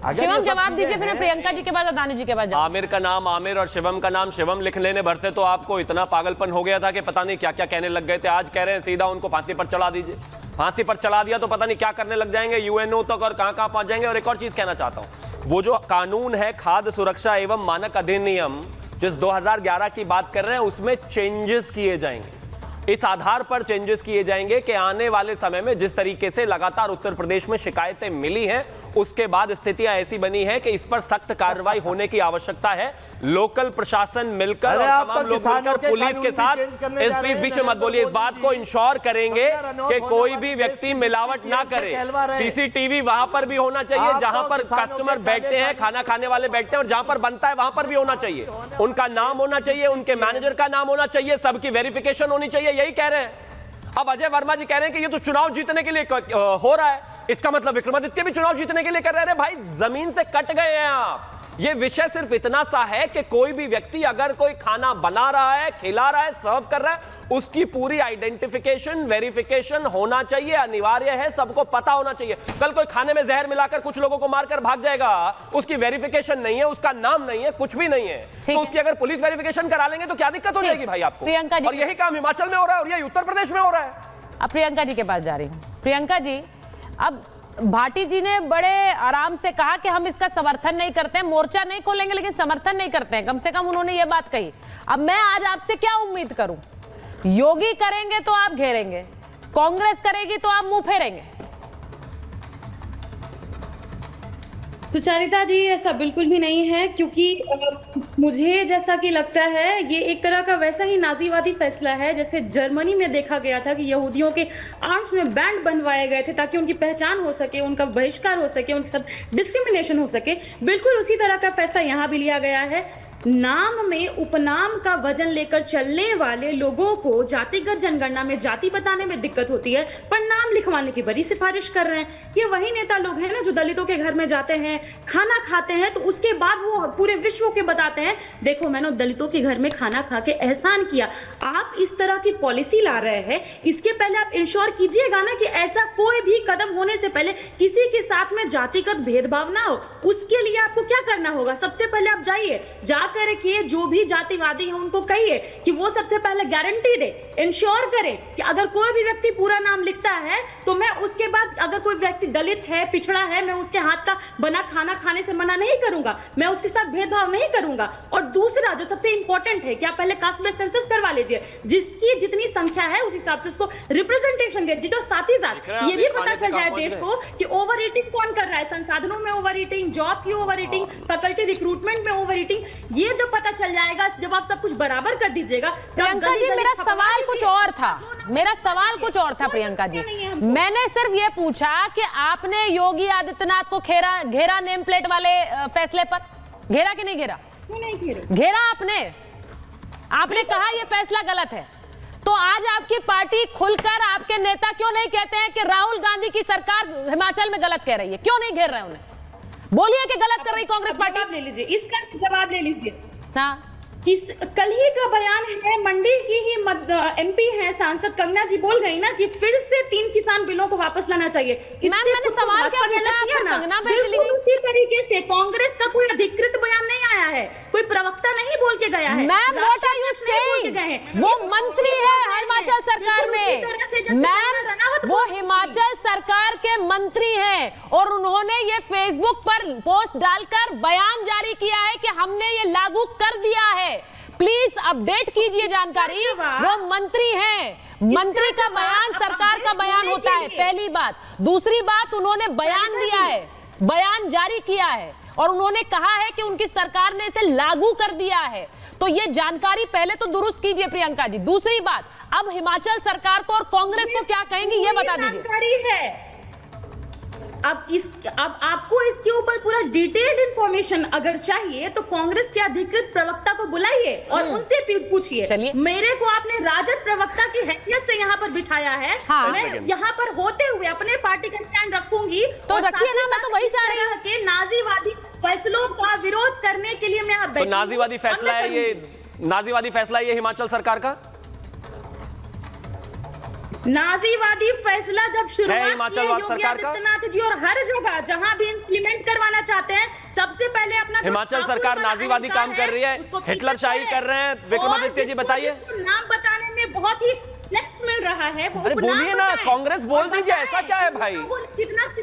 शिवम जवाब दीजिए, फिर प्रियंका जी के बाद अदानी जी के बाद। आमिर का नाम आमिर और शिवम का नाम शिवम लिख लेने भरते तो आपको इतना पागलपन हो गया था कि पता नहीं क्या क्या कहने लग गए थे। आज कह रहे हैं सीधा उनको फांसी पर चढ़ा दीजिए। फांसी पर चढ़ा दिया तो पता नहीं क्या करने लग जाएंगे, यूएनओ तक और कहां पहुंच जाएंगे। और एक और चीज कहना चाहता हूं, वो जो कानून है खाद्य सुरक्षा एवं मानक अधिनियम जिस 2011 की बात कर रहे हैं, उसमें चेंजेस किए जाएंगे। इस आधार पर चेंजेस किए जाएंगे कि आने वाले समय में जिस तरीके से लगातार उत्तर प्रदेश में शिकायतें मिली हैं, उसके बाद स्थितियां ऐसी बनी है कि इस पर सख्त कार्रवाई होने की आवश्यकता है। लोकल प्रशासन मिलकर और तमाम लोग मिलकर पुलिस के साथ, इस बीच में मत बोलिए, इस बात को इंश्योर करेंगे कि कोई भी व्यक्ति मिलावट ना करे। सीसीटीवी वहां पर भी होना चाहिए जहां पर कस्टमर बैठते हैं, खाना खाने वाले बैठते हैं, और जहां पर बनता है वहां पर भी होना चाहिए। उनका नाम होना चाहिए, उनके मैनेजर का नाम होना चाहिए, सबकी वेरिफिकेशन होनी चाहिए। यही कह रहे हैं। अब अजय वर्मा जी कह रहे हैं कि ये तो चुनाव जीतने के लिए हो रहा है, इसका मतलब विक्रमादित्य भी चुनाव जीतने के लिए कर रहे हैं। भाई जमीन से कट गए हैं आप। ये विषय सिर्फ इतना सा है कि कोई भी व्यक्ति अगर कोई खाना बना रहा है, खिला रहा है, सर्व कर रहा है, उसकी पूरी आइडेंटिफिकेशन, वेरिफिकेशन होना चाहिए, अनिवार्य है, सबको पता होना चाहिए। कल कोई खाने में जहर मिलाकर कुछ लोगों को मारकर भाग जाएगा, उसकी वेरिफिकेशन नहीं है, उसका नाम नहीं है, कुछ भी नहीं है, तो उसकी अगर पुलिस वेरिफिकेशन करा लेंगे तो क्या दिक्कत हो जाएगी भाई आपको? प्रियंका जी, और यही काम हिमाचल में हो रहा है और यही उत्तर प्रदेश में हो रहा है। अब प्रियंका जी के पास जा रही हूँ। प्रियंका जी, अब भाटी जी ने बड़े आराम से कहा कि हम इसका समर्थन नहीं करते हैं, मोर्चा नहीं खोलेंगे लेकिन समर्थन नहीं करते हैं, कम से कम उन्होंने ये बात कही। अब मैं आज आपसे क्या उम्मीद करूं? योगी करेंगे तो आप घेरेंगे, कांग्रेस करेगी तो आप मुंह फेरेंगे। सुचारिता जी, ऐसा बिल्कुल भी नहीं है, क्योंकि मुझे जैसा कि लगता है ये एक तरह का वैसा ही नाजीवादी फैसला है जैसे जर्मनी में देखा गया था कि यहूदियों के आर्म्स में बैंड बनवाए गए थे ताकि उनकी पहचान हो सके, उनका बहिष्कार हो सके, उनके सब डिस्क्रिमिनेशन हो सके। बिल्कुल उसी तरह का फैसला यहाँ भी लिया गया है। नाम में उपनाम का वजन लेकर चलने वाले लोगों को जातिगत जनगणना में जाति बताने में दिक्कत होती है, पर नाम लिखवाने की बड़ी सिफारिश कर रहे हैं। ये वही नेता लोग हैं ना जो दलितों के घर में जाते हैं, खाना खाते हैं, तो उसके बाद वो पूरे विश्व के बताते हैं देखो मैंने दलितों के घर में खाना खा के एहसान किया। आप इस तरह की पॉलिसी ला रहे हैं, इसके पहले आप इंश्योर कीजिएगा ना कि ऐसा कोई भी कदम होने से पहले किसी के साथ में जातिगत भेदभाव ना हो। उसके लिए आपको क्या करना होगा? सबसे पहले आप जाइए, रखिए, जो भी जातिवादी हैं उनको कहिए कि वो सबसे पहले गारंटी दे, इंश्योर करें कि अगर कोई भी व्यक्ति पूरा नाम लिखता है तो मैं उसके बाद, अगर कोई व्यक्ति दलित है, पिछड़ा है, मैं उसके हाथ का बना खाना खाने से मना नहीं करूंगा, मैं उसके साथ भेदभाव नहीं करूंगा। और दूसरा जो सबसे इंपॉर्टेंट है कि आप पहले कास्ट बेस्ड सेंसस करवा लीजिए, जिसकी जितनी संख्या है उस हिसाब से उसको रिप्रेजेंटेशन दे, जो साथ ही साथ ये भी पता चल जाए देश को कि ओवर ईटिंग कौन कर रहा है, संसाधनों में ओवर ईटिंग, जॉब की ओवर ईटिंग, फैकल्टी रिक्रूटमेंट में ओवर ईटिंग। ये जब पता चल जाएगा, जब आप सब कुछ बराबर कर दीजिएगा। प्रियंका जी, मेरा सवाल कुछ और था, मेरा सवाल कुछ और था प्रियंका जी। मैंने सिर्फ ये पूछा कि आपने योगी आदित्यनाथ को घेरा नेम प्लेट वाले फैसले पर, घेरा कि नहीं घेरा? नहीं घेरा आपने कहा ये फैसला गलत है, तो आज आपकी पार्टी खुलकर आपके नेता क्यों नहीं कहते हैं कि राहुल गांधी की सरकार हिमाचल में गलत कह रही है? क्यों नहीं घेर रहे उन्हें? बोलिए कि गलत कर रही कांग्रेस पार्टी। ले लीजिए, इसका जवाब ले लीजिए। हाँ, कल ही का बयान है, मंडी की ही एमपी है सांसद कंगना जी बोल गई ना कि फिर से 3 किसान बिलों को वापस लाना चाहिए। मैम, मैंने सवाल क्या पूछा है? कंगना बैठ ली। उसी तरीके से कांग्रेस का कोई अधिकृत बयान नहीं आया है, कोई प्रवक्ता नहीं बोल के गया है। Ma'am, what are you saying? वो मंत्री है हिमाचल सरकार में। मैम, वो हिमाचल सरकार के मंत्री हैं और उन्होंने ये फेसबुक पर पोस्ट डालकर बयान जारी किया है कि हमने ये लागू कर दिया है। प्लीज अपडेट कीजिए जानकारी। वो मंत्री हैं, मंत्री का बयान सरकार का बयान होता है, पहली बात। दूसरी बात, उन्होंने बयान दिया है, बयान जारी किया है और उन्होंने कहा है कि उनकी सरकार ने इसे लागू कर दिया है। तो ये जानकारी पहले तो दुरुस्त कीजिए प्रियंका जी। दूसरी बात, अब हिमाचल सरकार को और कांग्रेस को क्या कहेंगे ये बता दीजिए। अब आपको इसके ऊपर पूरा डिटेल्ड इंफॉर्मेशन अगर चाहिए तो कांग्रेस के अधिकृत प्रवक्ता को बुलाइए और उनसे पूछिए। मेरे को आपने राजद प्रवक्ता की हैसियत से यहाँ पर बिठाया है। हाँ, मैं यहाँ पर होते हुए अपने पार्टी का स्टैंड रखूंगी। तो रखिए ना, मैं तो वही चाह रही हूँ कि नाजीवादी फैसलों का विरोध करने के लिए मैं यहाँ बैठी हूं। नाजीवादी फैसला है ये, नाजीवादी फैसला है ये हिमाचल सरकार का। नाजीवादी फैसला जब शुरुआत हिमाचल की वाद योगी सरकार का? आदित्यनाथ जी और हर जगह जहां भी इम्प्लीमेंट करवाना चाहते हैं, सबसे पहले अपना हिमाचल सरकार नाजीवादी काम कर रही है, हिटलर शाही कर रहे हैं। विक्रमादित्य जी बताइए। नाम बताने में बहुत ही फ्लेक्स मिल रहा है। अरे बोलिए ना, कांग्रेस बोल दीजिए, ऐसा क्या है भाई?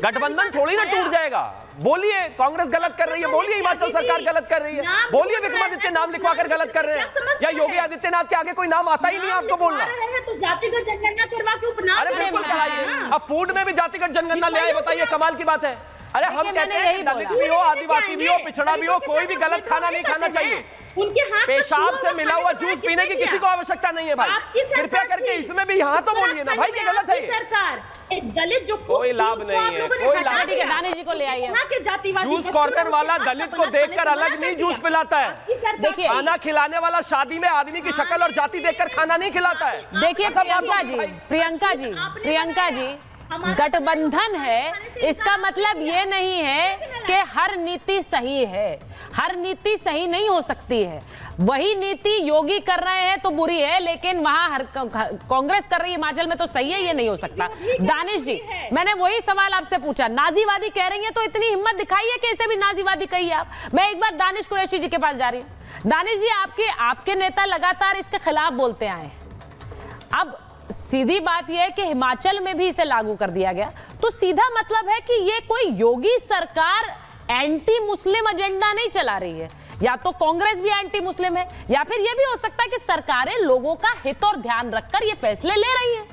गठबंधन थोड़ी ना टूट जाएगा। बोलिए कांग्रेस गलत कर रही है, बोलिए हिमाचल सरकार गलत कर रही है, बोलिए विक्रमादित्य नाम लिखवा कर गलत कर रहे हैं, या योगी आदित्यनाथ के आगे कोई नाम आता ही नहीं आपको बोलना। तो जातिगत जनगणना करवा के उपनाम अरे बिल्कुल कराइए। अब फूड में भी जातिगत जनगणना ले आए, बताइए, कमाल की बात है। अरे हम कहते हैं दलित भी हो, आदिवासी भी हो, पिछड़ा भी हो, कोई भी गलत खाना नहीं खाना चाहिए। उनके हाथ पेशाब से मिला हुआ जूस पीने की किसी को आवश्यकता नहीं है भाई। कृपया करके इसमें भी यहाँ तो बोलिए ना भाई कि गलत है ये। सरकार एक दलित जो कोई लाभ नहीं है, कोई लाभ ठीक है, दानिश जी को ले आइए। जूस कॉर्नर वाला दलित को देखकर अलग नहीं जूस पिलाता है। देखिए, खाना खिलाने वाला शादी में आदमी की शक्ल और जाति देखकर खाना नहीं खिलाता है। देखिए प्रियंका जी, गठबंधन है, इसका मतलब ये नहीं है कि हर नीति सही है। हर नीति सही नहीं हो सकती है। वही नीति योगी कर रहे हैं तो बुरी है, लेकिन वहां हर कांग्रेस कर रही है हिमाचल में तो सही है, ये नहीं हो सकता। दानिश जी, मैंने वही सवाल आपसे पूछा, नाजीवादी कह रही है तो इतनी हिम्मत दिखाइए कि इसे भी नाजीवादी कहिए आप। मैं एक बार दानिश कुरैशी जी के पास जा रही हूँ। दानिश जी, आपके नेता लगातार इसके खिलाफ बोलते आए। अब सीधी बात यह है कि हिमाचल में भी इसे लागू कर दिया गया, तो सीधा मतलब है कि ये कोई योगी सरकार एंटी मुस्लिम एजेंडा नहीं चला रही है। या तो कांग्रेस भी एंटी मुस्लिम है, या फिर यह भी हो सकता है कि सरकारें लोगों का हित और ध्यान रखकर ये फैसले ले रही हैं।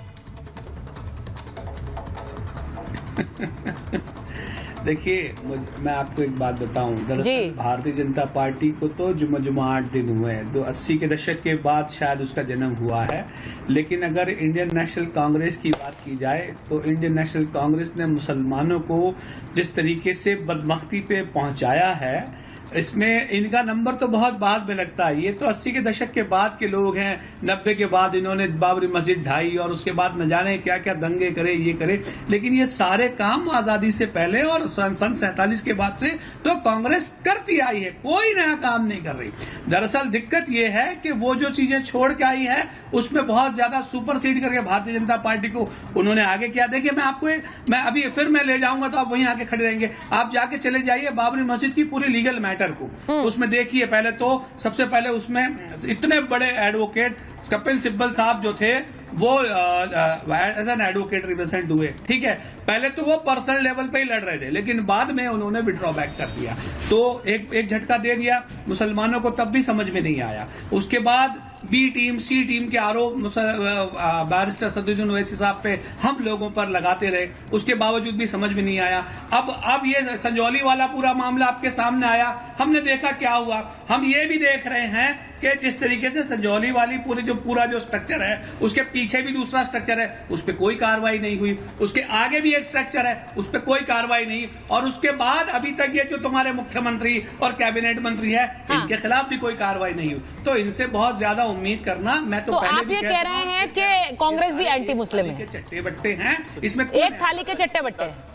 देखिए, मैं आपको एक बात बताऊं, दरअसल भारतीय जनता पार्टी को तो जुम्मा-जुम्मा 8 दिन हुए हैं, तो 80 के दशक के बाद शायद उसका जन्म हुआ है। लेकिन अगर इंडियन नेशनल कांग्रेस की बात की जाए तो इंडियन नेशनल कांग्रेस ने मुसलमानों को जिस तरीके से बदमख्ती पे पहुंचाया है, इसमें इनका नंबर तो बहुत बाद में लगता है। ये तो 80 के दशक के बाद के लोग हैं। 90 के बाद इन्होंने बाबरी मस्जिद ढाई और उसके बाद न जाने क्या क्या दंगे करे, ये करे, लेकिन ये सारे काम आजादी से पहले और सन 47 के बाद से तो कांग्रेस करती आई है, कोई नया काम नहीं कर रही। दरअसल दिक्कत ये है कि वो जो चीजें छोड़ के आई है उसमें बहुत ज्यादा सुपरसीड करके भारतीय जनता पार्टी को उन्होंने आगे किया। देखिए, मैं अभी फिर मैं ले जाऊंगा तो आप वहीं आके खड़े रहेंगे। आप जाके चले जाइए बाबरी मस्जिद की पूरी लीगल मैटर को, उसमें देखिए, पहले तो सबसे पहले उसमें इतने बड़े एडवोकेट कपिल सिब्बल साहब जो थे वो एज एन एडवोकेट रिप्रेजेंट हुए, ठीक है। पहले तो वो पर्सनल लेवल पे ही लड़ रहे थे, लेकिन बाद में उन्होंने विड्रॉ बैक कर दिया, तो एक झटका दे दिया मुसलमानों को, तब भी समझ में नहीं आया। उसके बाद बी टीम सी टीम के आरोप बैरिस्टर सदुद्दीन ओवैसी साहब पे हम लोगों पर लगाते रहे, उसके बावजूद भी समझ में नहीं आया। अब ये संजौली वाला पूरा मामला आपके सामने आया, हमने देखा क्या हुआ। हम ये भी देख रहे हैं कि जिस तरीके से संजौली वाली पूरा जो स्ट्रक्चर है, उसके पीछे भी दूसरा स्ट्रक्चर है, उस पर कोई कार्रवाई नहीं हुई। उसके आगे भी एक स्ट्रक्चर है, उस पर कोई कार्रवाई नहीं। और उसके बाद अभी तक ये जो तुम्हारे मुख्यमंत्री और कैबिनेट मंत्री है, इनके खिलाफ भी कोई कार्रवाई नहीं हुई। तो इनसे बहुत ज्यादा उम्मीद करना, मैं तो आप ये कह रहे हैं कि कांग्रेस भी एंटी मुस्लिम है, चट्टे बट्टे हैं इसमें, एक थाली के चट्टे बट्टे।